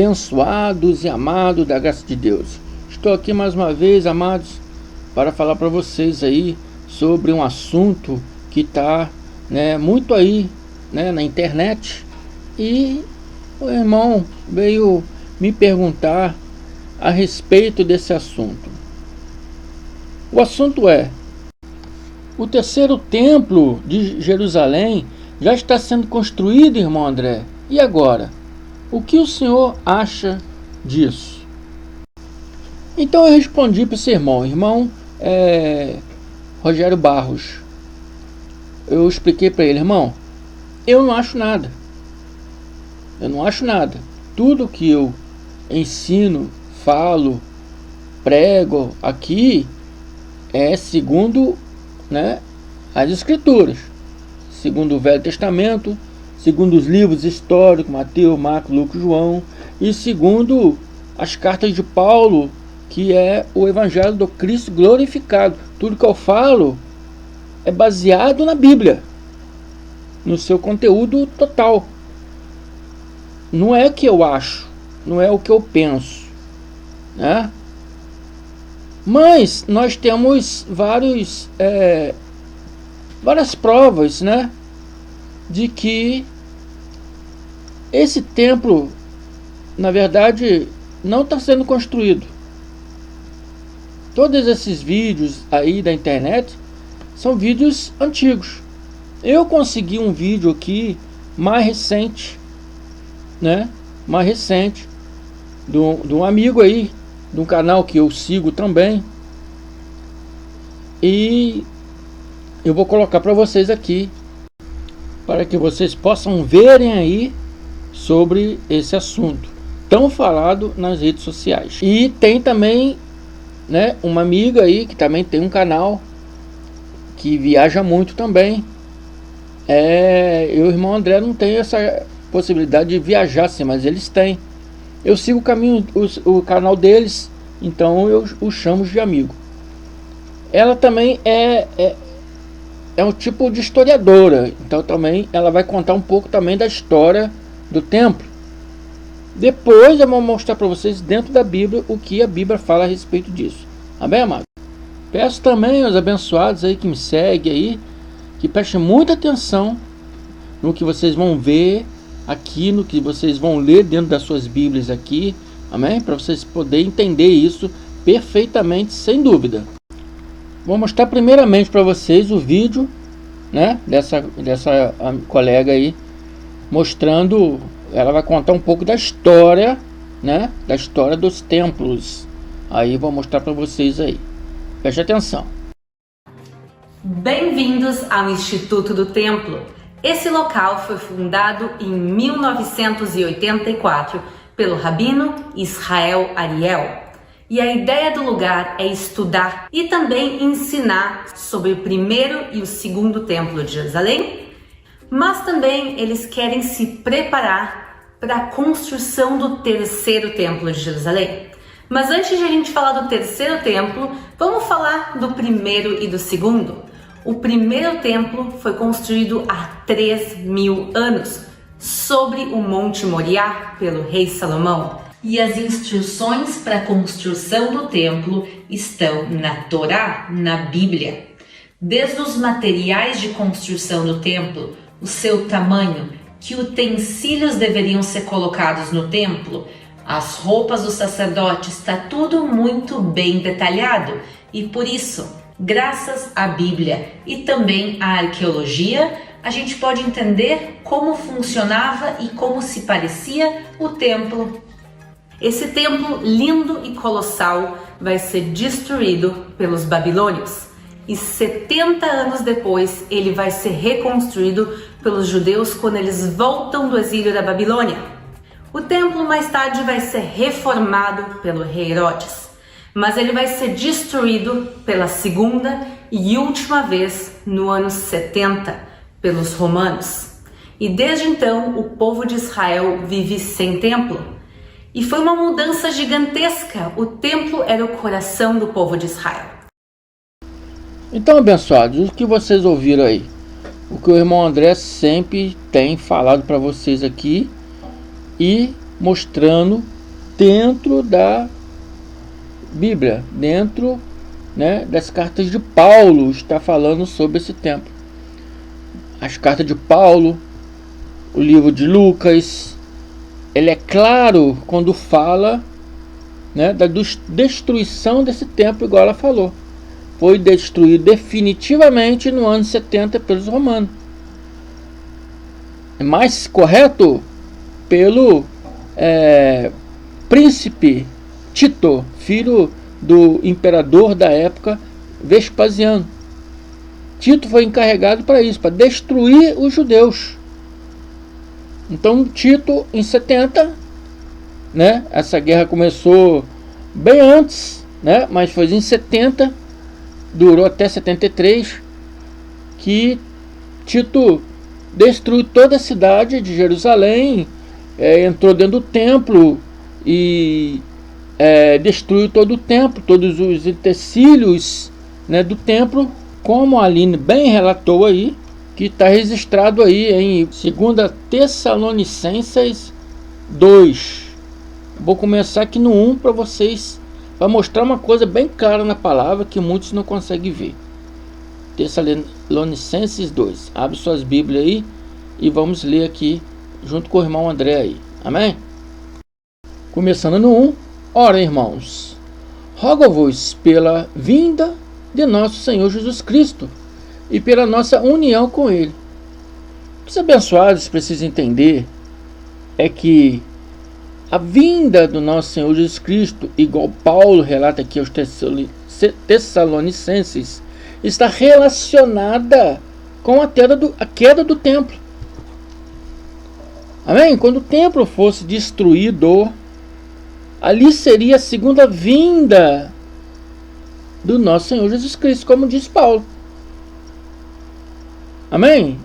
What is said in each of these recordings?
abençoados e amados da graça de Deus. Estou aqui mais uma vez, amados, para falar para vocês aí sobre um assunto que está muito aí na internet, e o irmão veio me perguntar a respeito desse assunto. O assunto é: o terceiro templo de Jerusalém já está sendo construído, irmão André. E agora? O que o senhor acha disso? Então eu respondi para esse irmão Rogério Barros. Eu expliquei para ele: irmão, eu não acho nada. Tudo que eu ensino, falo, prego aqui é segundo as Escrituras, segundo o Velho Testamento, segundo os livros históricos, Mateus, Marcos, Lucas, João, e segundo as cartas de Paulo, que é o Evangelho do Cristo glorificado. Tudo que eu falo é baseado na Bíblia, no seu conteúdo total. Não é o que eu acho, não é o que eu penso, Mas nós temos várias provas, de que esse templo, na verdade, não está sendo construído. Todos esses vídeos aí da internet são vídeos antigos. Eu consegui um vídeo aqui mais recente, de um amigo aí, de um canal que eu sigo também, e eu vou colocar para vocês aqui, para que vocês possam verem aí sobre esse assunto tão falado nas redes sociais. E tem também uma amiga aí que também tem um canal que viaja muito também. Eu e o irmão André não tem essa possibilidade de viajar assim, mas eles têm. Eu sigo o canal deles, então eu o chamo de amigo. Ela também é um tipo de historiadora, então também ela vai contar um pouco também da história do templo. Depois eu vou mostrar para vocês dentro da Bíblia o que a Bíblia fala a respeito disso. Amém, amado? Peço também aos abençoados aí que me seguem aí, que prestem muita atenção no que vocês vão ver aqui, no que vocês vão ler dentro das suas Bíblias aqui, amém? Para vocês poderem entender isso perfeitamente, sem dúvida. Vou mostrar primeiramente para vocês o vídeo dessa colega aí, mostrando. Ela vai contar um pouco da história, da história dos templos. Aí vou mostrar para vocês aí. Preste atenção. Bem-vindos ao Instituto do Templo. Esse local foi fundado em 1984 pelo rabino Israel Ariel. E a ideia do lugar é estudar e também ensinar sobre o primeiro e o segundo templo de Jerusalém, mas também eles querem se preparar para a construção do terceiro templo de Jerusalém. Mas antes de a gente falar do terceiro templo, vamos falar do primeiro e do segundo. O primeiro templo foi construído há 3.000 anos, sobre o Monte Moriá, pelo rei Salomão. E as instruções para a construção do templo estão na Torá, na Bíblia. Desde os materiais de construção do templo, o seu tamanho, que utensílios deveriam ser colocados no templo, as roupas dos sacerdotes, está tudo muito bem detalhado. E por isso, graças à Bíblia e também à arqueologia, a gente pode entender como funcionava e como se parecia o templo. Esse templo lindo e colossal vai ser destruído pelos babilônios. E 70 anos depois, ele vai ser reconstruído pelos judeus quando eles voltam do exílio da Babilônia. O templo mais tarde vai ser reformado pelo rei Herodes, mas ele vai ser destruído pela segunda e última vez no ano 70 pelos romanos. E desde então, o povo de Israel vive sem templo. E foi uma mudança gigantesca. O templo era o coração do povo de Israel. Então, abençoados, o que vocês ouviram aí? O que o irmão André sempre tem falado para vocês aqui, e mostrando dentro da Bíblia, dentro, né, das cartas de Paulo, está falando sobre esse tempo. As cartas de Paulo, o livro de Lucas, ele é claro quando fala, né, da destruição desse templo, igual ela falou. Foi destruído definitivamente no ano 70 pelos romanos. É mais correto pelo príncipe Tito, filho do imperador da época, Vespasiano. Tito foi encarregado para isso, para destruir os judeus. Então Tito, em 70, né, essa guerra começou bem antes, né, mas foi em 70, durou até 73, que Tito destruiu toda a cidade de Jerusalém, entrou dentro do templo e destruiu todo o templo, todos os utensílios, né, do templo, como a Aline bem relatou aí, que está registrado aí em 2 Tessalonicenses 2. Vou começar aqui no 1 para vocês, para mostrar uma coisa bem clara na palavra que muitos não conseguem ver. Tessalonicenses 2. Abre suas Bíblias aí e vamos ler aqui junto com o irmão André aí. Amém? Começando no 1. Ora, irmãos, rogo-vos pela vinda de nosso Senhor Jesus Cristo e pela nossa união com Ele. O que os abençoados precisam entender é que a vinda do nosso Senhor Jesus Cristo, igual Paulo relata aqui aos Tessalonicenses, está relacionada com a queda do templo. Amém? Quando o templo fosse destruído, ali seria a segunda vinda do nosso Senhor Jesus Cristo, como diz Paulo. Amém?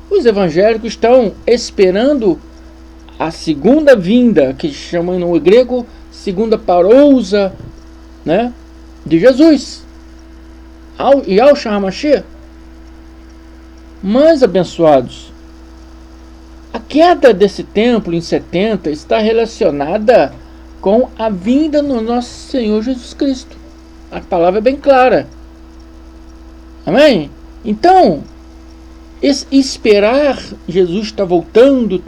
Os evangélicos estão esperando a segunda vinda, que chamam no grego segunda parousa, né, de Jesus, e ao Mashiach. Mas, abençoados, a queda desse templo em 70 está relacionada com a vinda do nosso Senhor Jesus Cristo. A palavra é bem clara. Amém? Então, esperar Jesus está voltando,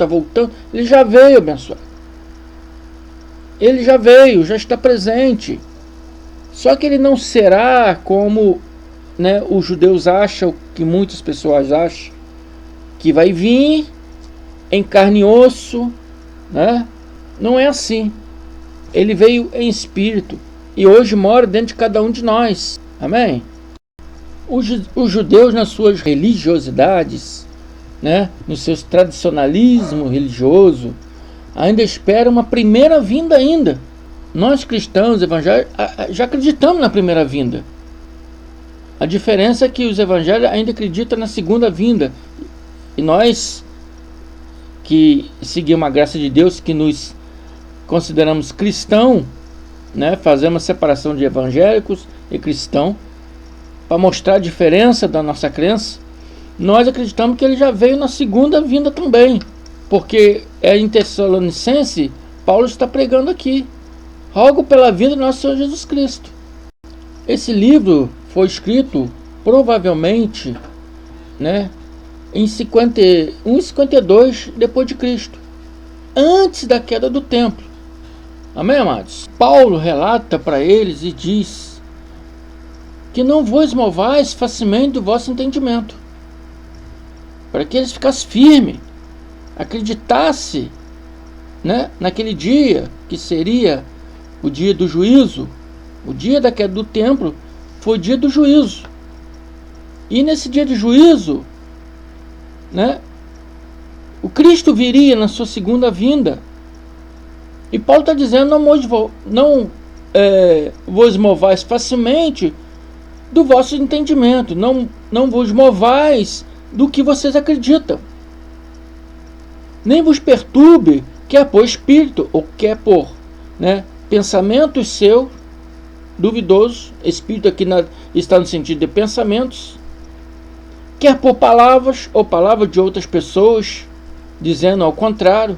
ele já veio, abençoado. Ele já veio, já está presente. Só que ele não será como, né, os judeus acham, que muitas pessoas acham, que vai vir em carne e osso, né? Não é assim. Ele veio em espírito e hoje mora dentro de cada um de nós. Amém? Os judeus, nas suas religiosidades, né, no seu tradicionalismo religioso, ainda esperam uma primeira vinda ainda. Nós cristãos evangélicos já acreditamos na primeira vinda. A diferença é que os evangélicos ainda acreditam na segunda vinda. E nós, que seguimos a graça de Deus, que nos consideramos cristão, né, fazemos a separação de evangélicos e cristão, para mostrar a diferença da nossa crença, nós acreditamos que ele já veio na segunda vinda também, porque em Tessalonicense, Paulo está pregando aqui: rogo pela vinda do nosso Senhor Jesus Cristo. Esse livro foi escrito provavelmente, né, em 51 e 52 depois de Cristo, antes da queda do templo. Amém, amados? Paulo relata para eles e diz que não vos movais facilmente do vosso entendimento, para que eles ficassem firmes, acreditassem, né, naquele dia que seria o dia do juízo. O dia da queda do templo foi o dia do juízo, e nesse dia de juízo, né, o Cristo viria na sua segunda vinda. E Paulo está dizendo: não vos movais facilmente do vosso entendimento, não vos movais do que vocês acreditam, nem vos perturbe, quer por espírito, ou quer por, né, pensamentos seus duvidosos. Espírito aqui está no sentido de pensamentos, quer por palavras ou palavras de outras pessoas dizendo ao contrário,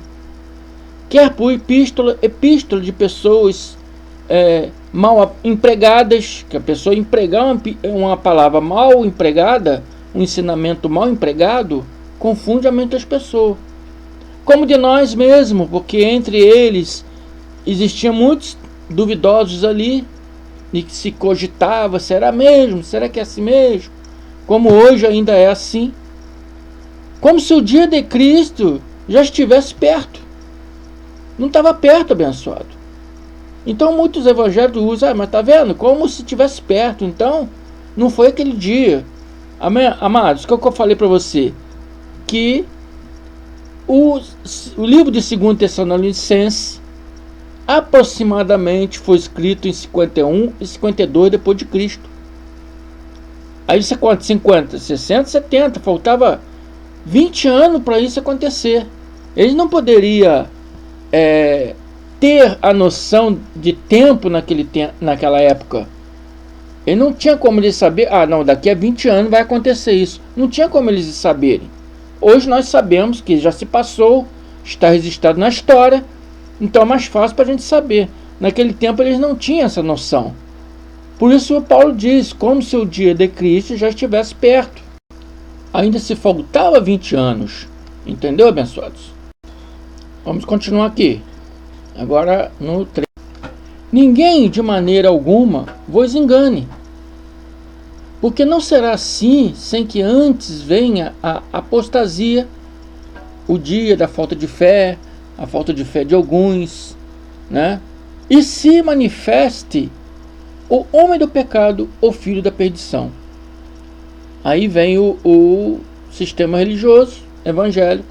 quer por epístola de pessoas mal empregadas, que a pessoa empregar uma palavra mal empregada, um ensinamento mal empregado, confunde a mente das pessoas. Como de nós mesmo, porque entre eles existiam muitos duvidosos ali, e que se cogitava, será mesmo? Será que é assim mesmo? Como hoje ainda é assim. Como se o dia de Cristo já estivesse perto. Não estava perto, abençoado. Então muitos evangélicos usam, mas tá vendo? Como se estivesse perto. Então, não foi aquele dia. Amados, o que eu falei para você? Que o livro de 2 Tessalonicenses aproximadamente foi escrito em 51 e 52 depois de Cristo. Aí isso é quanto? 50, 60, 70, faltava 20 anos para isso acontecer. Eles não poderiam ter a noção de tempo naquela época. Ele não tinha como eles saber, não, daqui a 20 anos vai acontecer isso. Não tinha como eles saberem. Hoje nós sabemos que já se passou, está registrado na história, então é mais fácil para a gente saber. Naquele tempo eles não tinham essa noção. Por isso o Paulo diz, como se o dia de Cristo já estivesse perto. Ainda se faltava 20 anos. Entendeu, abençoados? Vamos continuar aqui. Agora no 3. Ninguém de maneira alguma vos engane, porque não será assim sem que antes venha a apostasia, o dia da falta de fé, a falta de fé de alguns, né? E se manifeste o homem do pecado, o filho da perdição. Aí vem o sistema religioso, evangélico,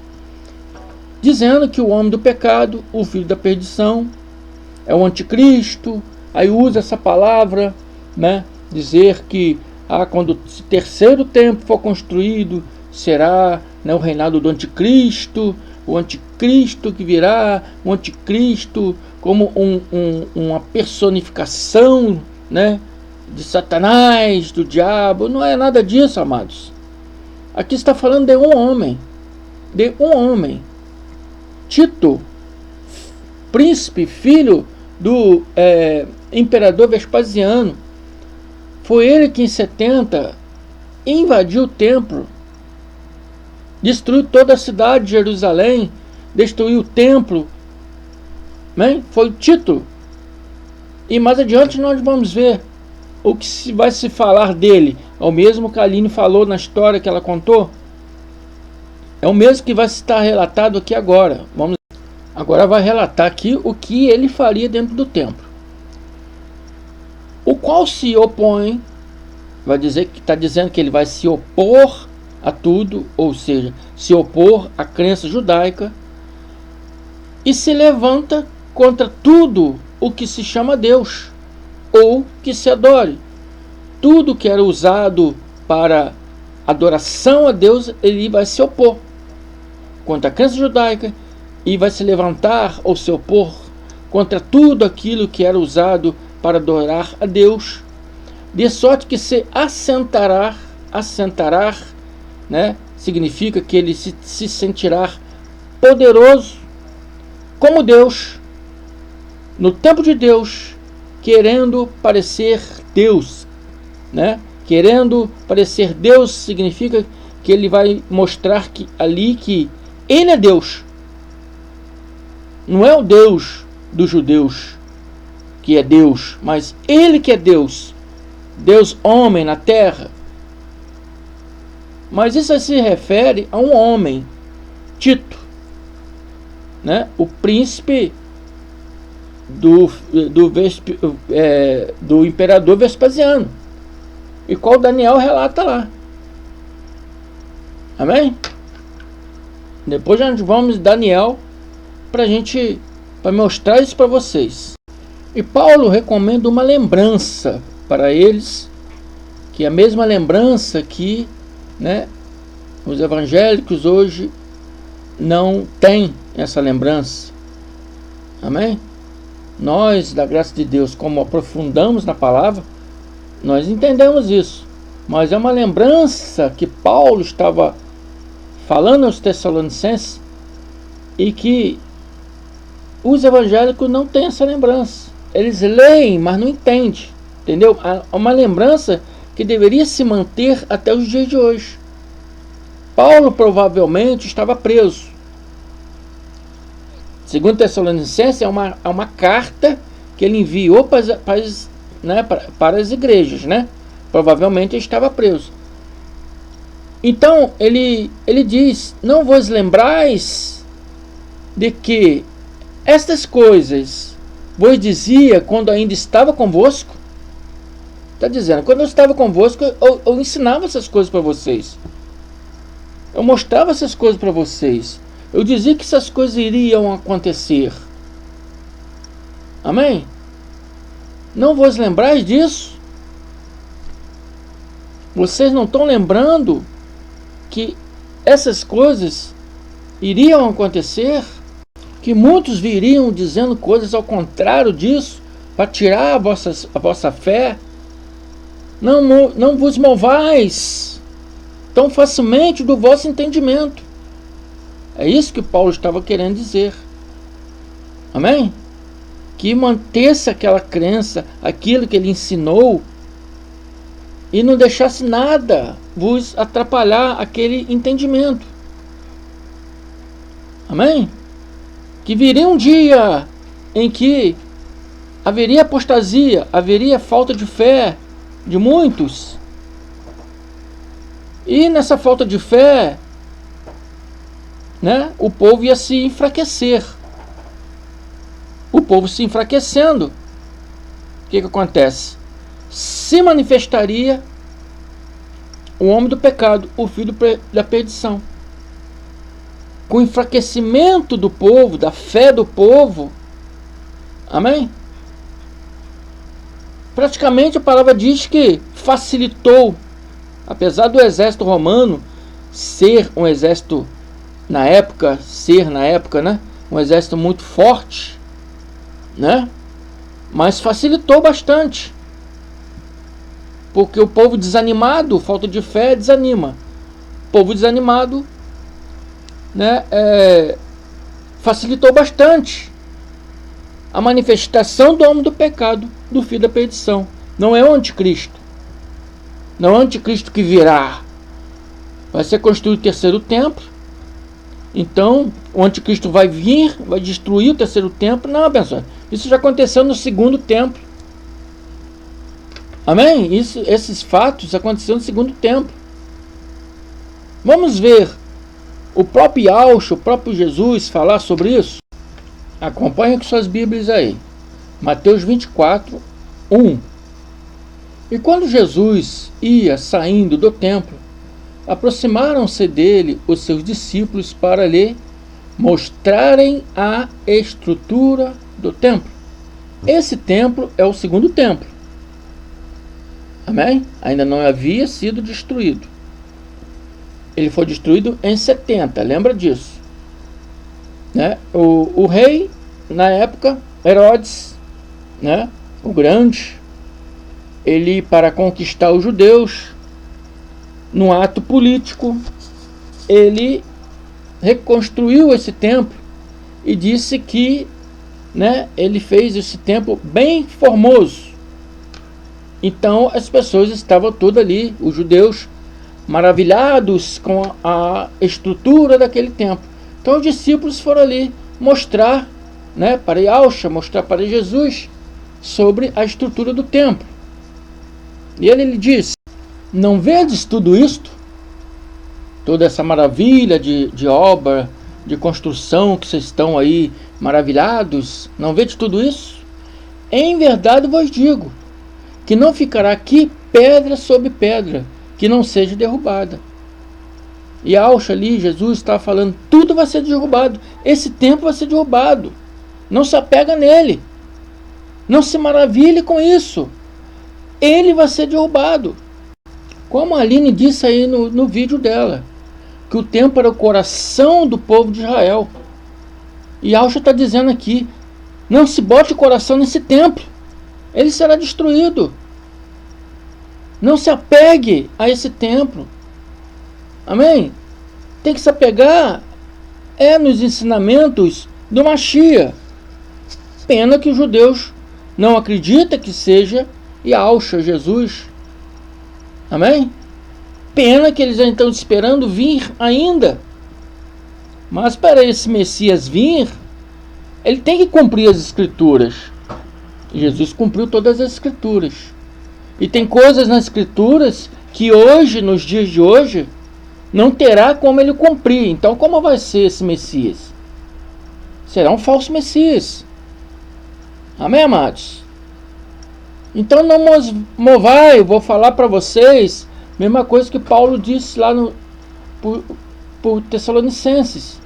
dizendo que o homem do pecado, o filho da perdição, é o anticristo. Aí usa essa palavra, né? Dizer que quando o terceiro templo for construído, será, né, o reinado do anticristo, o anticristo que virá, o anticristo como uma personificação, né, de Satanás, do diabo. Não é nada disso, amados. Aqui está falando de um homem, Tito, príncipe, filho do imperador Vespasiano. Foi ele que em 70 invadiu o templo, destruiu toda a cidade de Jerusalém, destruiu o templo, né? Foi Tito. E mais adiante nós vamos ver o que vai se falar dele. É o mesmo que a Aline falou na história que ela contou. É o mesmo que vai estar relatado aqui agora. Agora vai relatar aqui o que ele faria dentro do templo. O qual se opõe, vai dizer que está dizendo que ele vai se opor a tudo, ou seja, se opor à crença judaica, e se levanta contra tudo o que se chama Deus, ou que se adore. Tudo que era usado para adoração a Deus, ele vai se opor contra a crença judaica, e vai se levantar ou se opor contra tudo aquilo que era usado para adorar a Deus, de sorte que se assentará, né, significa que ele se sentirá poderoso como Deus, no tempo de Deus, querendo parecer Deus, né? Querendo parecer Deus significa que ele vai mostrar que ele é Deus. Não é o Deus dos judeus que é Deus, mas ele que é Deus, Deus homem na terra. Mas isso se refere a um homem, Tito, né? O príncipe do imperador Vespasiano, e qual Daniel relata lá. Amém? Depois nós vamos em Daniel para mostrar isso para vocês. E Paulo recomenda uma lembrança para eles, que é a mesma lembrança que, né, os evangélicos hoje não têm essa lembrança. Amém? Nós, da graça de Deus, como aprofundamos na palavra, nós entendemos isso. Mas é uma lembrança que Paulo estava falando aos Tessalonicenses, e que os evangélicos não têm essa lembrança. Eles leem, mas não entendem. Entendeu? Há uma lembrança que deveria se manter até os dias de hoje. Paulo provavelmente estava preso. Segundo Tessalonicenses, é uma carta que ele enviou para as igrejas, né? Provavelmente ele estava preso. Então ele diz: não vos lembrais de que estas coisas vos dizia quando ainda estava convosco? Está dizendo, quando eu estava convosco, eu ensinava essas coisas para vocês. Eu mostrava essas coisas para vocês. Eu dizia que essas coisas iriam acontecer. Amém? Não vos lembrais disso? Vocês não estão lembrando que essas coisas iriam acontecer? Que muitos viriam dizendo coisas ao contrário disso, para tirar a vossa fé? Não vos movais tão facilmente do vosso entendimento. É isso que Paulo estava querendo dizer. Amém? Que mantesse aquela crença, aquilo que ele ensinou, e não deixasse nada vos atrapalhar aquele entendimento. Amém? Que viria um dia em que haveria apostasia, haveria falta de fé de muitos. E nessa falta de fé, né, o povo ia se enfraquecer. O povo se enfraquecendo, o que acontece? Se manifestaria o homem do pecado, o filho da perdição. Com o enfraquecimento do povo, da fé do povo, amém? Praticamente a palavra diz que facilitou, apesar do exército romano ser um exército na época, né, um exército muito forte, né? Mas facilitou bastante. Porque o povo desanimado, falta de fé, desanima. O povo desanimado, né, facilitou bastante a manifestação do homem do pecado, do filho da perdição. Não é o anticristo. Não é o anticristo que virá. Vai ser construído o terceiro templo. Então, o anticristo vai vir, vai destruir o terceiro templo. Não, pessoal. Isso já aconteceu no segundo templo. Amém? Esses fatos aconteceram no segundo templo. Vamos ver o próprio Yahshua, o próprio Jesus falar sobre isso? Acompanhe com suas Bíblias aí. Mateus 24, 1. E quando Jesus ia saindo do templo, aproximaram-se dele os seus discípulos para lhe mostrarem a estrutura do templo. Esse templo é o segundo templo. Amém? Ainda não havia sido destruído. Ele foi destruído em 70, lembra disso, né? O rei, na época, Herodes, né, o grande, ele, para conquistar os judeus, num ato político, ele reconstruiu esse templo e disse que, né, ele fez esse templo bem formoso. Então as pessoas estavam todas ali, os judeus, maravilhados com a estrutura daquele templo. Então os discípulos foram ali mostrar, né, para Yahshua, mostrar para Jesus sobre a estrutura do templo. E ele lhe disse: não vedes tudo isto? Toda essa maravilha de obra, de construção que vocês estão aí maravilhados? Não vedes tudo isso? Em verdade vos digo que não ficará aqui pedra sobre pedra que não seja derrubada. E Yahshua ali, Jesus está falando, tudo vai ser derrubado. Esse templo vai ser derrubado. Não se apega nele. Não se maravilhe com isso. Ele vai ser derrubado. Como a Aline disse aí no vídeo dela, que o templo era o coração do povo de Israel. E Yahshua está dizendo aqui, não se bote o coração nesse templo. Ele será destruído. Não se apegue a esse templo. Amém? Tem que se apegar nos ensinamentos do Mashiach. pena que os judeus não acreditam que seja Yahushua, Jesus. Amém? Pena que eles estão esperando vir ainda. Mas para esse Messias vir, ele tem que cumprir as Escrituras. Jesus cumpriu todas as Escrituras. E tem coisas nas Escrituras que hoje, nos dias de hoje, não terá como ele cumprir. Então, como vai ser esse Messias? Será um falso Messias. Amém, amados? Então, não movai, vou falar para vocês, mesma coisa que Paulo disse lá por Tessalonicenses.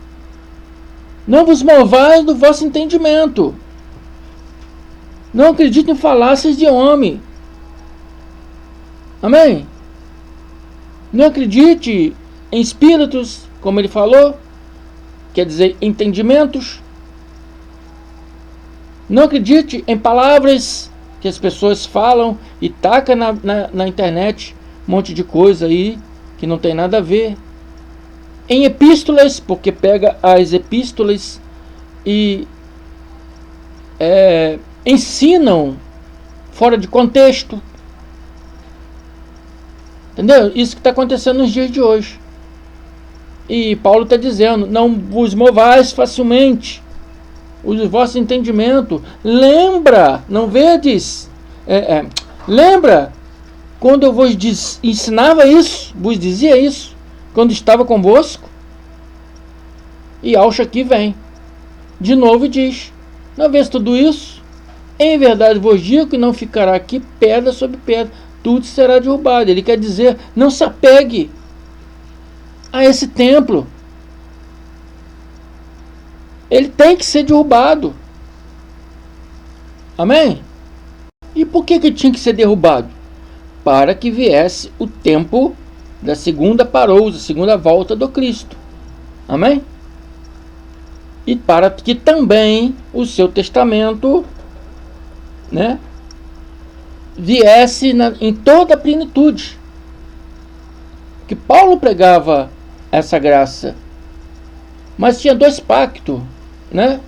Não vos movais do vosso entendimento. Não acredite em falácias de homem. Amém? Não acredite em espíritos, como ele falou, quer dizer, entendimentos. Não acredite em palavras que as pessoas falam e tacam na internet um monte de coisa aí que não tem nada a ver. Em epístolas, porque pega as epístolas e ensinam fora de contexto. Entendeu? Isso que está acontecendo nos dias de hoje. E Paulo está dizendo, não vos movais facilmente o vosso entendimento. Lembra, não vedes? Lembra quando eu vos ensinava isso, vos dizia isso, quando estava convosco? E Yahushua aqui vem de novo e diz, não vês tudo isso? Em verdade vos digo que não ficará aqui pedra sobre pedra, tudo será derrubado. Ele quer dizer, não se apegue a esse templo. Ele tem que ser derrubado. Amém? E por que tinha que ser derrubado? Para que viesse o tempo da segunda parousa, segunda volta do Cristo. Amém? E para que também o seu testamento, né, viesse em toda a plenitude. Que Paulo pregava essa graça. Mas tinha dois pactos, né?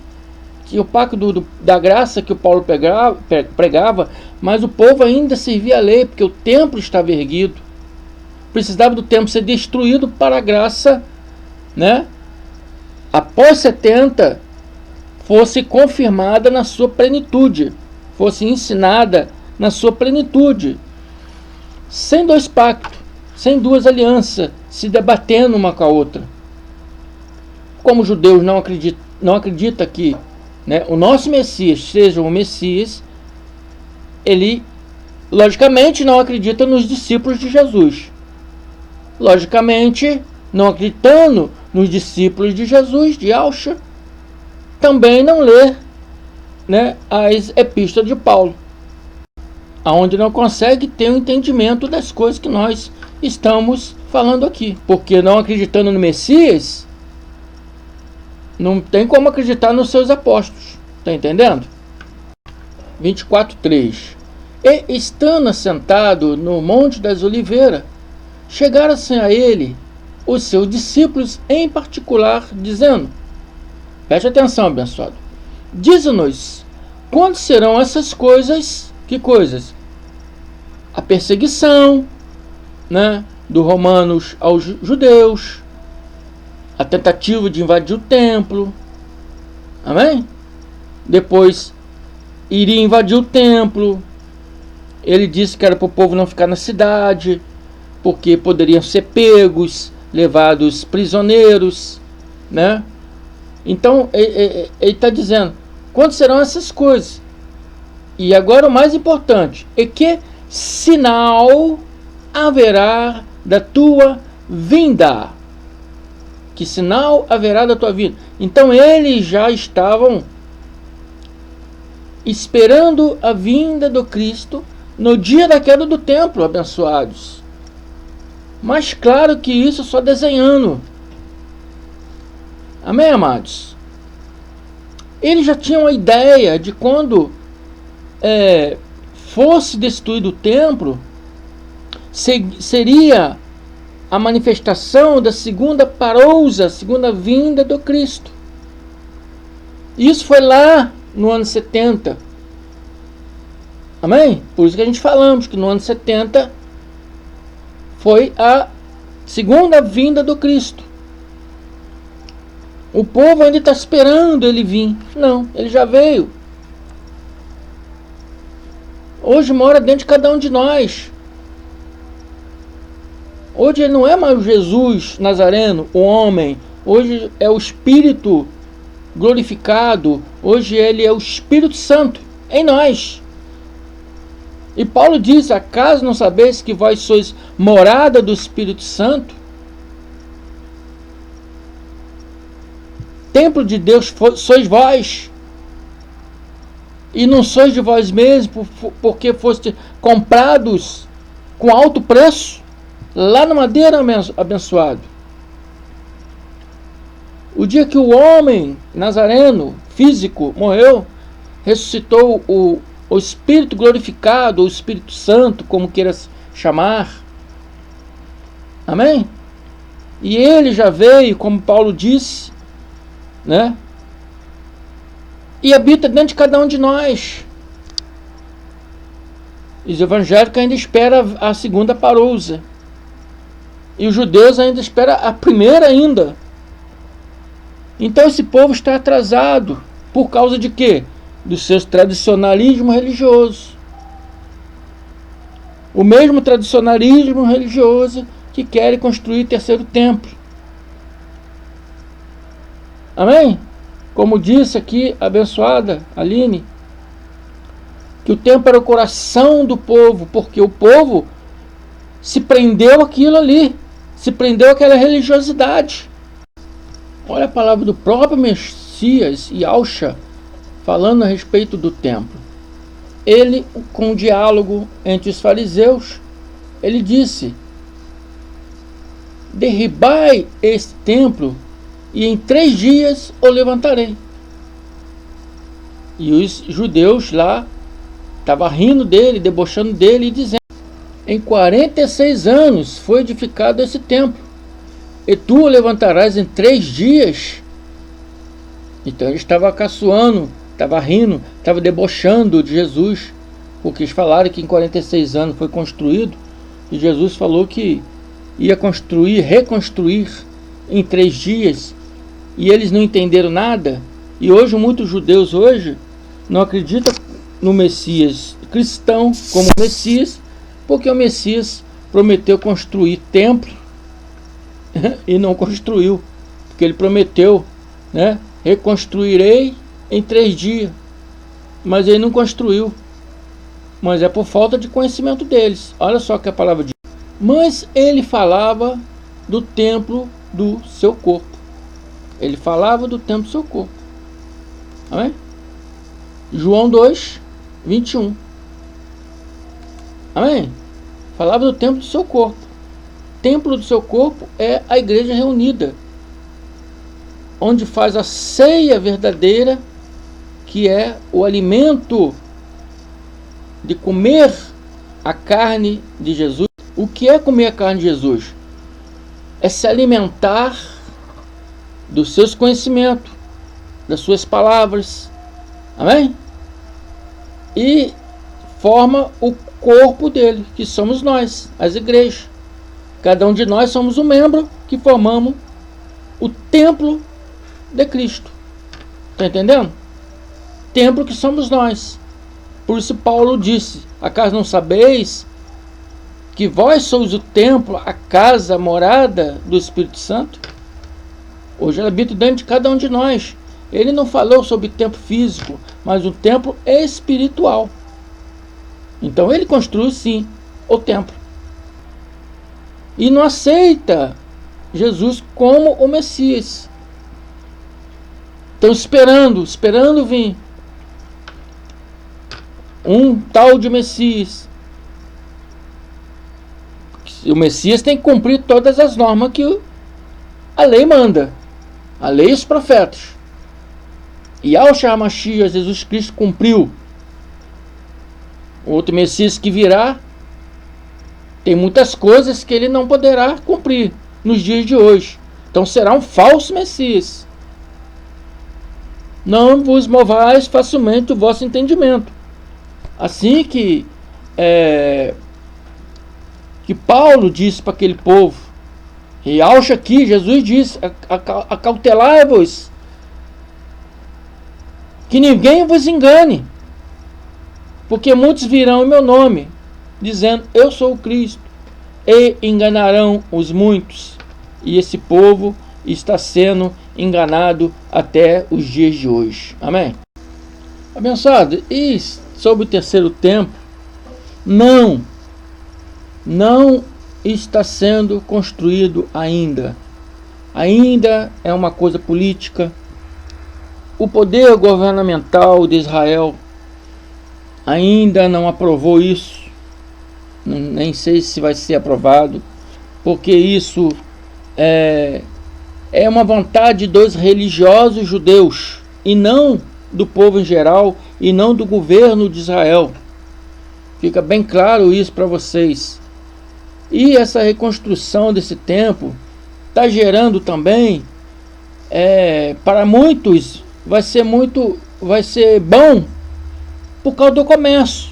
Tinha o pacto da graça que o Paulo pregava, mas o povo ainda servia a lei, porque o templo estava erguido. Precisava do templo ser destruído para a graça, né, após 70, fosse confirmada na sua plenitude, fosse ensinada na sua plenitude, sem dois pactos, sem duas alianças, se debatendo uma com a outra. Como os judeus não acreditam que, né, o nosso Messias seja o Messias, ele, logicamente, não acredita nos discípulos de Jesus. Logicamente, não acreditando nos discípulos de Jesus, de Yahushua, também não lê, né, as epístolas de Paulo, aonde não consegue ter um entendimento das coisas que nós estamos falando aqui. Porque não acreditando no Messias, não tem como acreditar nos seus apóstolos. Está entendendo? 24:3. E estando assentado no Monte das Oliveiras, chegaram-se a ele os seus discípulos em particular, dizendo, preste atenção, abençoado, diz-nos, quando serão essas coisas? Que coisas? A perseguição, né, dos romanos aos judeus, a tentativa de invadir o templo, amém? Depois iria invadir o templo. Ele disse que era para o povo não ficar na cidade, porque poderiam ser pegos, levados prisioneiros, né? Então ele está dizendo, quando serão essas coisas? E agora o mais importante, é que sinal haverá da tua vinda? Que sinal haverá da tua vinda? Então eles já estavam esperando a vinda do Cristo no dia da queda do templo, abençoados. Mas claro que isso só desenhando. Amém, amados? Eles já tinham a ideia de quando fosse destruído o templo, seria a manifestação da segunda parousa, segunda vinda do Cristo. Isso foi lá no ano 70. Amém? Por isso que a gente falamos que no ano 70 foi a segunda vinda do Cristo. O povo ainda está esperando ele vir. Não, ele já veio. Hoje mora dentro de cada um de nós. Hoje ele não é mais o Jesus Nazareno, o homem. Hoje é o Espírito glorificado. Hoje ele é o Espírito Santo em nós. E Paulo diz: acaso não sabeis que vós sois morada do Espírito Santo? Templo de Deus sois vós. E não sois de vós mesmos, porque foste comprados com alto preço, lá no madeiro abençoado. O dia que o homem nazareno, físico, morreu, ressuscitou o Espírito glorificado, o Espírito Santo, como queiras chamar. Amém? E ele já veio, como Paulo disse, né? E habita dentro de cada um de nós. E os evangélicos ainda esperam a segunda parousa. E os judeus ainda esperam a primeira ainda. Então esse povo está atrasado. Por causa de quê? Do seu tradicionalismo religioso. O mesmo tradicionalismo religioso que quer construir o terceiro templo. Amém? Como disse aqui a abençoada Aline, que o templo era o coração do povo, porque o povo se prendeu àquilo ali, se prendeu àquela religiosidade. Olha a palavra do próprio Messias, Yahshua, falando a respeito do templo. Ele, com o diálogo entre os fariseus, ele disse: derribai este templo e em 3 dias o levantarei. E os judeus lá estavam rindo dele, debochando dele e dizendo: em 46 anos foi edificado esse templo, e tu o levantarás em 3 dias. Então ele estava caçoando, estava rindo, estava debochando de Jesus, porque eles falaram que em 46 anos foi construído, e Jesus falou que ia construir, reconstruir em 3 dias, e eles não entenderam nada. E hoje muitos judeus hoje não acreditam no Messias cristão como Messias, porque o Messias prometeu construir templo e não construiu, porque ele prometeu, né, reconstruirei em 3 dias, mas ele não construiu. Mas é por falta de conhecimento deles. Olha só que a palavra diz: mas ele falava do templo do seu corpo. Ele falava do templo do seu corpo. Amém? João 2, 21. Amém? Falava do templo do seu corpo. Templo do seu corpo é a igreja reunida, onde faz a ceia verdadeira, que é o alimento de comer a carne de Jesus. O que é comer a carne de Jesus? É se alimentar dos seus conhecimentos, das suas palavras. Amém? E forma o corpo dele, que somos nós, as igrejas. Cada um de nós somos um membro que formamos o templo de Cristo. Está entendendo? Templo que somos nós. Por isso Paulo disse: acaso não sabeis que vós sois o templo, a casa, a morada do Espírito Santo? Hoje ele habita dentro de cada um de nós. Ele não falou sobre templo físico, mas um templo espiritual. Então ele construiu sim o templo. E não aceita Jesus como o Messias. Estão esperando vir um tal de Messias. O Messias tem que cumprir todas as normas que a lei manda. A lei e os profetas. E Yahshua HaMashiach, Jesus Cristo, cumpriu. O outro Messias que virá, tem muitas coisas que ele não poderá cumprir nos dias de hoje. Então será um falso Messias. não vos movais facilmente o vosso entendimento. Assim que Paulo disse para aquele povo, e acha aqui, Jesus disse, acautelai-vos, que ninguém vos engane, porque muitos virão em meu nome, dizendo, eu sou o Cristo, e enganarão os muitos, e esse povo está sendo enganado até os dias de hoje. Amém? Abençoado, e sobre o terceiro tempo, não está sendo construído ainda. Ainda é uma coisa política. O poder governamental de Israel ainda não aprovou isso. Nem sei se vai ser aprovado, porque isso é uma vontade dos religiosos judeus, e não do povo em geral, e não do governo de Israel. Fica bem claro isso para vocês. E essa reconstrução desse templo está gerando também, para muitos, vai ser bom por causa do comércio.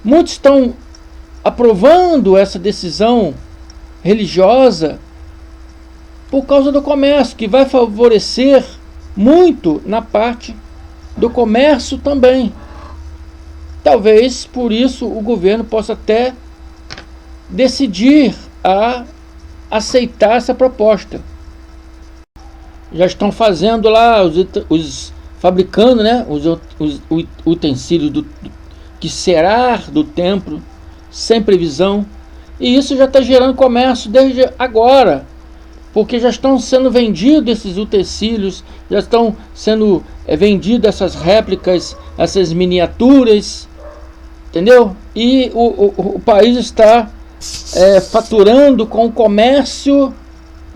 Muitos estão aprovando essa decisão religiosa por causa do comércio, que vai favorecer muito na parte do comércio também. Talvez por isso o governo possa até decidir a aceitar essa proposta. Já estão fazendo lá, fabricando, né, os utensílios que será do templo, sem previsão. E isso já está gerando comércio desde agora, porque já estão sendo vendidos esses utensílios, já estão sendo vendidas essas réplicas, essas miniaturas, entendeu? E o país está faturando com o comércio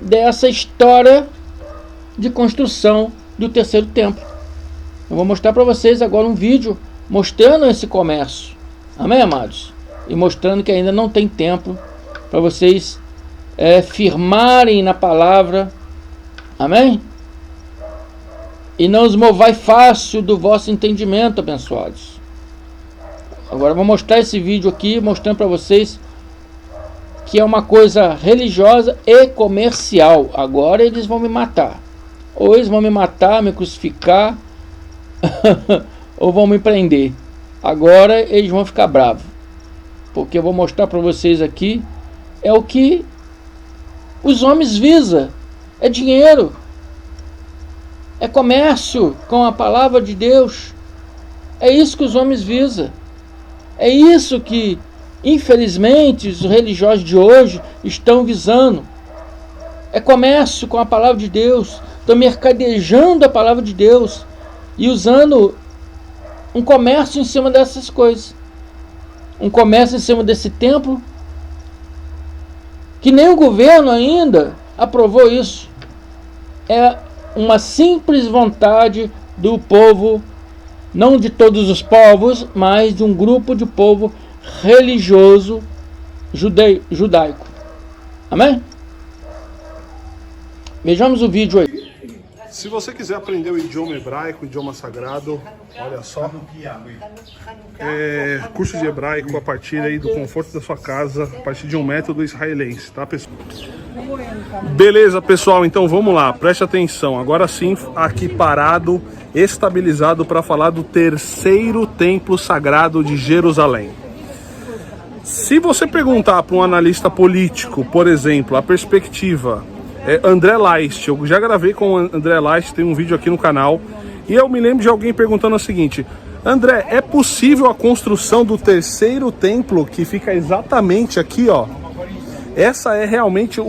dessa história de construção do terceiro templo. Eu vou mostrar para vocês agora um vídeo mostrando esse comércio. Amém, amados? E mostrando que ainda não tem tempo para vocês firmarem na palavra. Amém? E não os movai fácil do vosso entendimento, abençoados. Agora eu vou mostrar esse vídeo aqui, mostrando para vocês que é uma coisa religiosa e comercial. Agora eles vão me matar. Ou eles vão me matar, me crucificar, ou vão me prender. Agora eles vão ficar bravos, porque eu vou mostrar para vocês aqui o que os homens visam. É dinheiro, é comércio com a palavra de Deus. É isso que os homens visam. É isso que, infelizmente, os religiosos de hoje estão visando. É comércio com a palavra de Deus. Estão mercadejando a palavra de Deus e usando um comércio em cima dessas coisas. Um comércio em cima desse templo, que nem o governo ainda aprovou isso. É uma simples vontade do povo, não de todos os povos, mas de um grupo de povo religioso judaico. Amém? Vejamos o vídeo aí. Se você quiser aprender o idioma hebraico, o idioma sagrado, olha só, curso de hebraico a partir aí do conforto da sua casa, a partir de um método israelense, tá, pessoal? Beleza, pessoal, então vamos lá, preste atenção, agora sim, aqui parado, estabilizado para falar do terceiro templo sagrado de Jerusalém. Se você perguntar para um analista político, por exemplo, a perspectiva... André Leist, eu já gravei com o André Leist, tem um vídeo aqui no canal, e eu me lembro de alguém perguntando o seguinte: André, é possível a construção do terceiro templo que fica exatamente aqui, ó? Essa é realmente há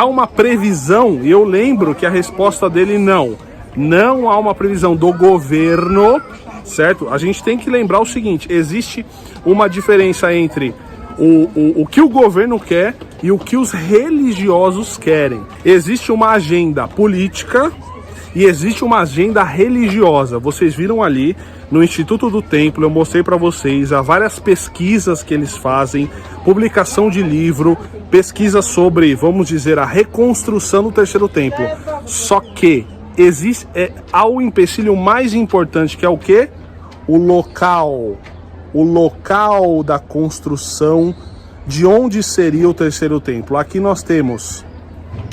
uma previsão, e eu lembro que a resposta dele não há uma previsão do governo, certo? A gente tem que lembrar o seguinte: existe uma diferença entre o que o governo quer e o que os religiosos querem. Existe uma agenda política e existe uma agenda religiosa. Vocês viram ali no Instituto do Templo, eu mostrei para vocês há várias pesquisas que eles fazem, publicação de livro, pesquisa sobre, vamos dizer, a reconstrução do terceiro templo. Só que há o empecilho mais importante, que é o quê? O local da construção de onde seria o terceiro templo. Aqui nós temos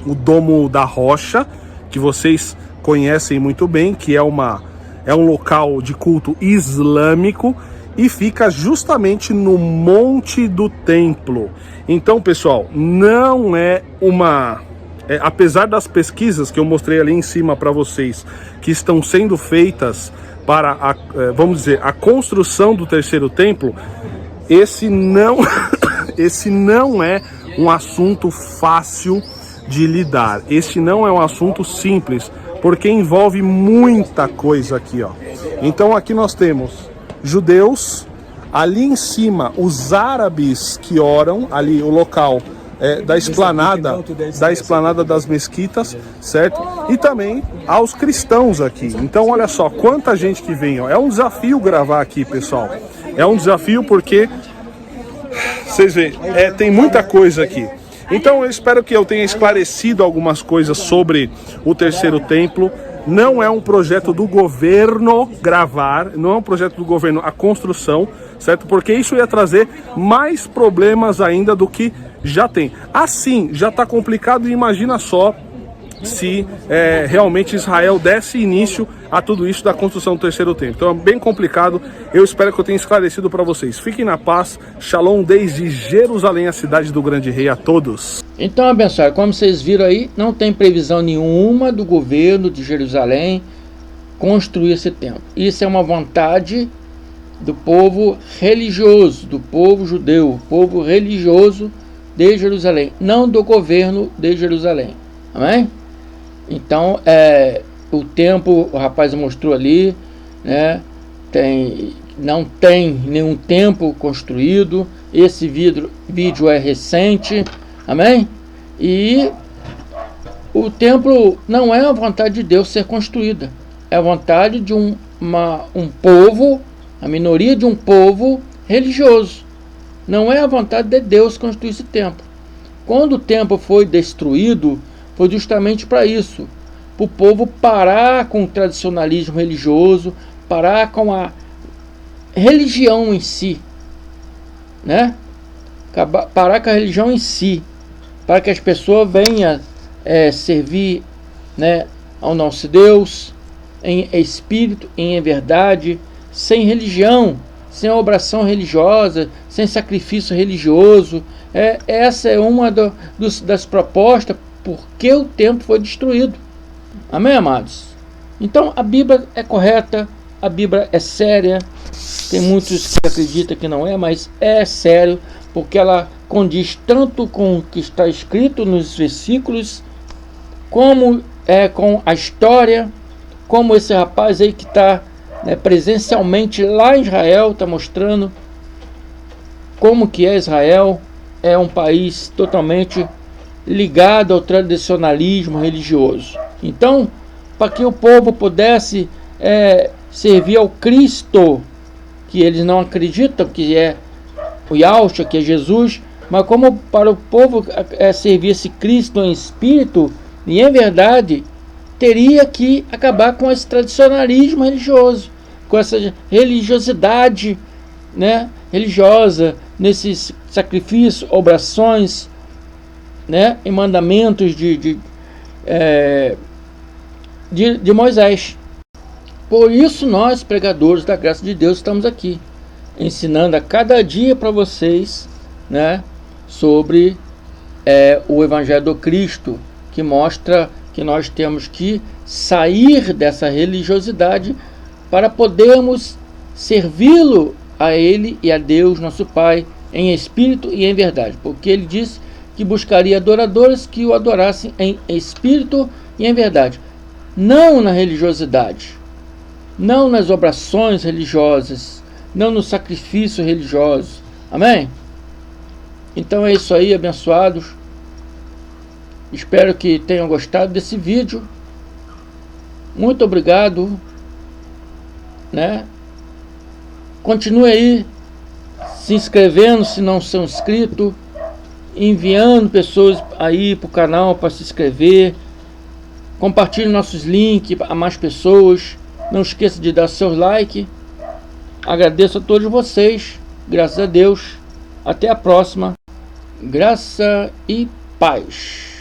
o Domo da Rocha, que vocês conhecem muito bem, que é um local de culto islâmico e fica justamente no Monte do Templo. Então, pessoal, não é apesar das pesquisas que eu mostrei ali em cima para vocês, que estão sendo feitas para vamos dizer, a construção do terceiro templo, esse não é um assunto fácil de lidar. Este não é um assunto simples, porque envolve muita coisa aqui, ó. Então aqui nós temos judeus, ali em cima os árabes que oram, ali o local da esplanada das mesquitas, certo? E também aos cristãos aqui. Então olha só quanta gente que vem, ó. É um desafio gravar aqui, pessoal. É um desafio porque vocês veem, tem muita coisa aqui. Então eu espero que eu tenha esclarecido algumas coisas sobre o terceiro templo. Não é um projeto do governo gravar, não é um projeto do governo a construção, certo? Porque isso ia trazer mais problemas ainda do que já tem. Assim, já está complicado, e imagina só se realmente Israel desse início a tudo isso da construção do terceiro templo. Então é bem complicado. Eu espero que eu tenha esclarecido para vocês. Fiquem na paz. Shalom desde Jerusalém, a cidade do grande rei, a todos. Então, abençoado, como vocês viram aí, não tem previsão nenhuma do governo de Jerusalém construir esse templo. Isso é uma vontade do povo religioso, do povo judeu, povo religioso de Jerusalém, não do governo de Jerusalém. Amém? Então, o templo, o rapaz mostrou ali, né? Não tem nenhum templo construído. Esse vídeo é recente. Amém? E o templo não é a vontade de Deus ser construída. É a vontade de um povo, a minoria de um povo religioso. Não é a vontade de Deus construir esse templo. Quando o templo foi destruído, foi justamente para isso. Para o povo parar com o tradicionalismo religioso, parar com a religião em si. Né? Parar com a religião em si. Para que as pessoas venham servir, né, ao nosso Deus em espírito e em verdade, sem religião, sem oração religiosa, sem sacrifício religioso. Essa é uma das propostas porque o templo foi destruído. Amém, amados? Então a Bíblia é correta, a Bíblia é séria. Tem muitos que acreditam que não é, mas é sério, porque ela condiz tanto com o que está escrito nos versículos, como com a história, como esse rapaz aí que está presencialmente lá em Israel, está mostrando como que é Israel. É um país totalmente ligado ao tradicionalismo religioso. Então, para que o povo pudesse servir ao Cristo, que eles não acreditam que é o Yahshua, que é Jesus, mas como para o povo servir esse Cristo em espírito e em verdade, teria que acabar com esse tradicionalismo religioso, com essa religiosidade, né, religiosa, nesses sacrifícios, orações, né, e mandamentos de Moisés. Por isso nós, pregadores da graça de Deus, estamos aqui, ensinando a cada dia para vocês, né, sobre o Evangelho do Cristo, que mostra que nós temos que sair dessa religiosidade para podermos servi-lo a Ele e a Deus, nosso Pai, em espírito e em verdade. Porque Ele disse que buscaria adoradores que o adorassem em espírito e em verdade. Não na religiosidade, não nas orações religiosas, não no sacrifício religioso. Amém? Então é isso aí, abençoados. Espero que tenham gostado desse vídeo. Muito obrigado, né? Continue aí se inscrevendo se não são inscritos, enviando pessoas aí para o canal para se inscrever, Compartilhe nossos links a mais pessoas. Não esqueça de dar seu like. Agradeço a todos vocês. Graças a Deus. Até a próxima. Graça e paz.